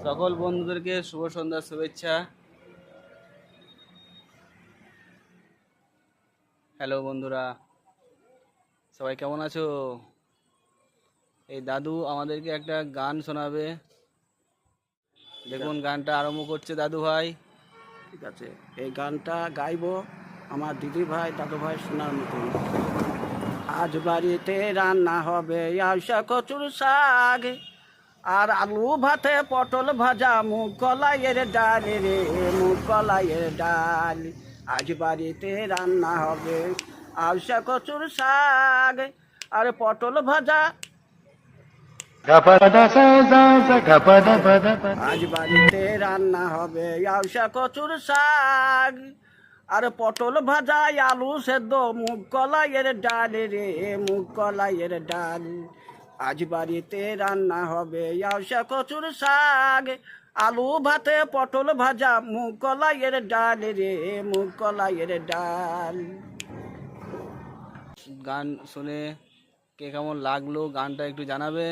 সকল বন্ধুদেরকে শুভ সন্ধ্যার শুভেচ্ছা। হ্যালো বন্ধুরা, সবাই কেমন আছো? এই দাদু আমাদেরকে একটা গান শোনাবে। দেখুন গানটা আরম্ভ করছে দাদু ভাই। ঠিক আছে, এই গানটা গাইবো আমার দিদি ভাই দাদু ভাই শোনার মতন। আজ বাড়িতে রান্না হবে আউশা কচুর শাক, আর আলু ভাতে পটল ভাজা, মুগ কলাইয়ের ডাল রে, মুগ কলাইয়ের ডাল। আজ বাড়িতে রান্না হবে আউশা কচুর শাক, আর পটল ভাজা। আজ বাড়িতে রান্না হবে আউশা কচুর শাক, আর পটল ভাজা, আলু সেদ্ধ, মুগ কলাইয়ের ডাল রে, মুগ কলাইয়ের ডাল। আজ বাড়িতে রান্না হবে আউশা কচুর শাক, আলু ভাতে পটল ভাজা, মুগ কলাইয়ের ডাল রে, মুগ কলাইয়ের ডাল। গান শুনে কে কেমন লাগলো গানটা একটু জানাবেন।